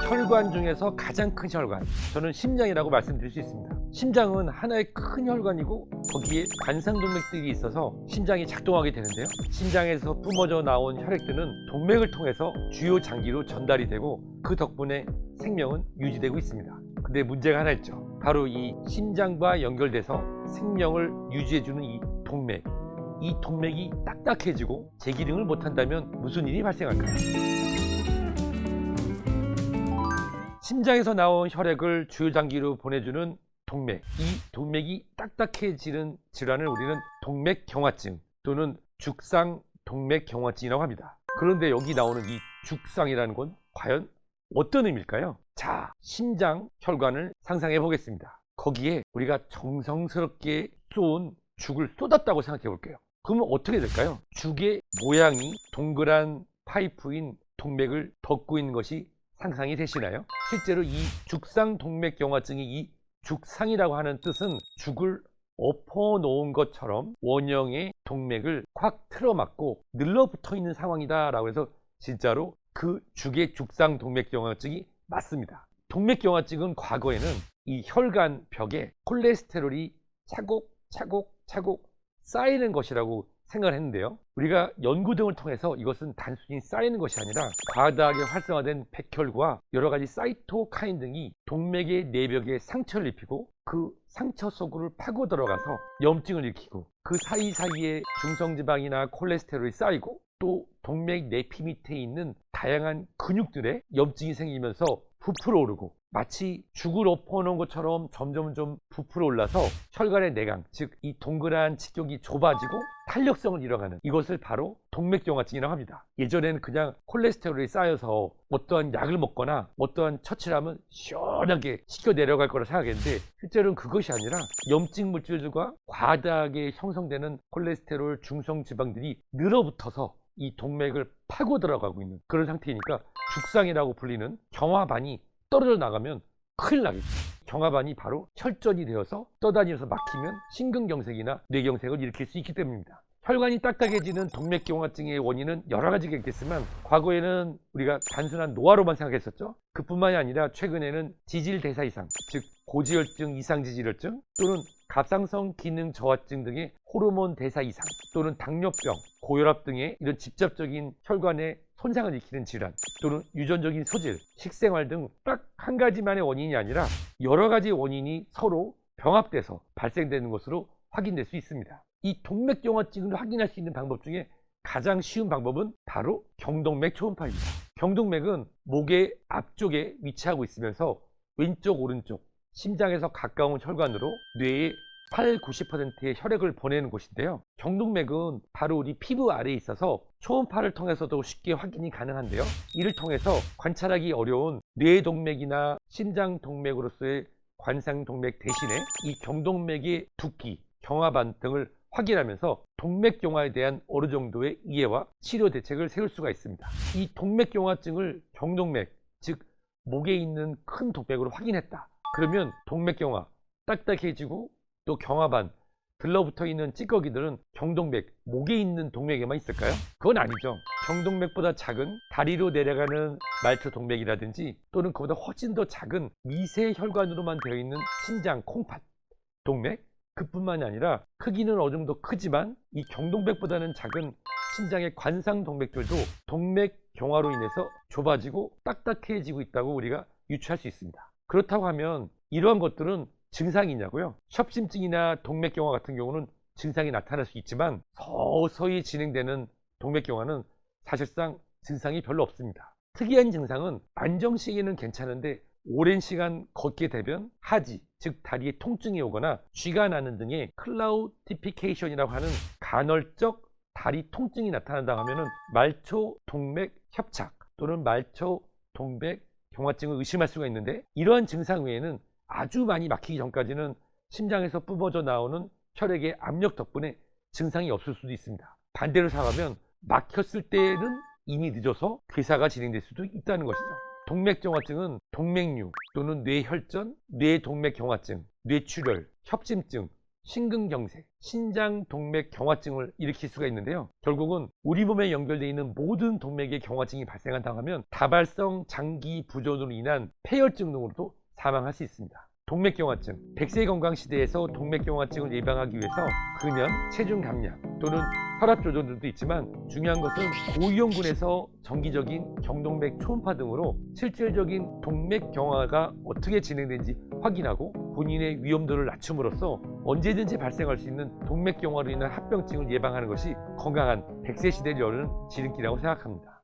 혈관 중에서 가장 큰 혈관, 저는 심장이라고 말씀드릴 수 있습니다. 심장은 하나의 큰 혈관이고 거기에 관상동맥들이 있어서 심장이 작동하게 되는데요. 심장에서 뿜어져 나온 혈액들은 동맥을 통해서 주요 장기로 전달이 되고 그 덕분에 생명은 유지되고 있습니다. 근데 문제가 하나 있죠. 바로 이 심장과 연결돼서 생명을 유지해주는 이 동맥, 이 동맥이 딱딱해지고 재기능을 못한다면 무슨 일이 발생할까요? 심장에서 나온 혈액을 주요 장기로 보내주는 동맥, 이 동맥이 딱딱해지는 질환을 우리는 동맥경화증 또는 죽상동맥경화증이라고 합니다. 그런데 여기 나오는 이 죽상이라는 건 과연 어떤 의미일까요? 자, 심장 혈관을 상상해 보겠습니다. 거기에 우리가 정성스럽게 쏜 죽을 쏟았다고 생각해 볼게요. 그러면 어떻게 될까요? 죽의 모양이 동그란 파이프인 동맥을 덮고 있는 것이 상상이 되시나요? 실제로 이 죽상동맥경화증이 이 죽상이라고 하는 뜻은 죽을 엎어 놓은 것처럼 원형의 동맥을 콱 틀어막고 늘러붙어 있는 상황이다 라고 해서 진짜로 그 죽의 죽상동맥경화증이 맞습니다. 동맥경화증은 과거에는 이 혈관 벽에 콜레스테롤이 차곡차곡 쌓이는 것이라고 생각을 했는데요. 우리가 연구 등을 통해서 이것은 단순히 쌓이는 것이 아니라 과다하게 활성화된 백혈구와 여러 가지 사이토카인 등이 동맥의 내벽에 상처를 입히고 그 상처 속으로 파고 들어가서 염증을 일으키고 그 사이사이에 중성지방이나 콜레스테롤이 쌓이고 또 동맥 내피 밑에 있는 다양한 근육들에 염증이 생기면서 부풀어 오르고 마치 죽을 엎어놓은 것처럼 점점 부풀어 올라서 혈관의 내강, 즉 이 동그란 직경이 좁아지고 탄력성을 잃어가는 이것을 바로 동맥경화증이라고 합니다. 예전에는 그냥 콜레스테롤이 쌓여서 어떠한 약을 먹거나 어떠한 처치를 하면 시원하게 식혀 내려갈 거라 생각했는데 실제로는 그것이 아니라 염증 물질들과 과다하게 형성되는 콜레스테롤 중성지방들이 늘어붙어서 이 동맥을 파고 들어가고 있는 그런 상태이니까 죽상이라고 불리는 경화반이 떨어져 나가면 큰일 나겠죠. 경화반이 바로 혈전이 되어서 떠다니면서 막히면 심근경색이나 뇌경색을 일으킬 수 있기 때문입니다. 혈관이 딱딱해지는 동맥경화증의 원인은 여러 가지가 있겠지만 과거에는 우리가 단순한 노화로만 생각했었죠. 그뿐만이 아니라 최근에는 지질대사 이상, 즉 고지혈증, 이상지질혈증 또는 갑상선 기능 저하증 등의 호르몬 대사 이상 또는 당뇨병, 고혈압 등의 이런 직접적인 혈관의 손상을 일으키는 질환 또는 유전적인 소질, 식생활 등 딱 한 가지만의 원인이 아니라 여러 가지 원인이 서로 병합돼서 발생되는 것으로 확인될 수 있습니다. 이 동맥경화증을 확인할 수 있는 방법 중에 가장 쉬운 방법은 바로 경동맥 초음파입니다. 경동맥은 목의 앞쪽에 위치하고 있으면서 왼쪽 오른쪽 심장에서 가까운 혈관으로 뇌의 80~90%의 혈액을 보내는 곳인데요. 경동맥은 바로 우리 피부 아래에 있어서 초음파를 통해서도 쉽게 확인이 가능한데요. 이를 통해서 관찰하기 어려운 뇌동맥이나 심장동맥으로서의 관상동맥 대신에 이 경동맥의 두께, 경화반 등을 확인하면서 동맥경화에 대한 어느 정도의 이해와 치료 대책을 세울 수가 있습니다. 이 동맥경화증을 경동맥, 즉 목에 있는 큰 동맥으로 확인했다. 그러면 동맥경화, 딱딱해지고 또 경화반, 들러붙어 있는 찌꺼기들은 경동맥, 목에 있는 동맥에만 있을까요? 그건 아니죠. 경동맥보다 작은 다리로 내려가는 말초동맥이라든지 또는 그보다 훨씬 더 작은 미세 혈관으로만 되어 있는 심장, 콩팥, 동맥, 그뿐만이 아니라 크기는 어느 정도 크지만 이 경동맥보다는 작은 심장의 관상동맥들도 동맥 경화로 인해서 좁아지고 딱딱해지고 있다고 우리가 유추할 수 있습니다. 그렇다고 하면 이러한 것들은 증상이냐고요? 협심증이나 동맥경화 같은 경우는 증상이 나타날 수 있지만 서서히 진행되는 동맥경화는 사실상 증상이 별로 없습니다. 특이한 증상은 안정시에는 괜찮은데 오랜 시간 걷게 되면 하지, 즉 다리에 통증이 오거나 쥐가 나는 등의 클라우티피케이션이라고 하는 간헐적 다리 통증이 나타난다고 하면 말초 동맥 협착 또는 말초 동맥 경화증을 의심할 수가 있는데 이러한 증상 외에는 아주 많이 막히기 전까지는 심장에서 뿜어져 나오는 혈액의 압력 덕분에 증상이 없을 수도 있습니다. 반대로 생각하면 막혔을 때는 이미 늦어서 괴사가 진행될 수도 있다는 것이죠. 동맥경화증은 동맥류 또는 뇌혈전, 뇌동맥경화증, 뇌출혈, 협심증, 심근경색, 신장동맥경화증을 일으킬 수가 있는데요. 결국은 우리 몸에 연결되어 있는 모든 동맥의 경화증이 발생한다고 하면 다발성 장기 부전으로 인한 폐혈증 등으로도 사망할 수 있습니다. 동맥경화증, 100세 건강 시대에서 동맥경화증을 예방하기 위해서 금연, 체중 감량 또는 혈압 조절 등도 있지만 중요한 것은 고위험군에서 정기적인 경동맥 초음파 등으로 실질적인 동맥 경화가 어떻게 진행되는지 확인하고 본인의 위험도를 낮춤으로써 언제든지 발생할 수 있는 동맥 경화로 인한 합병증을 예방하는 것이 건강한 100세 시대를 여는 지름길이라고 생각합니다.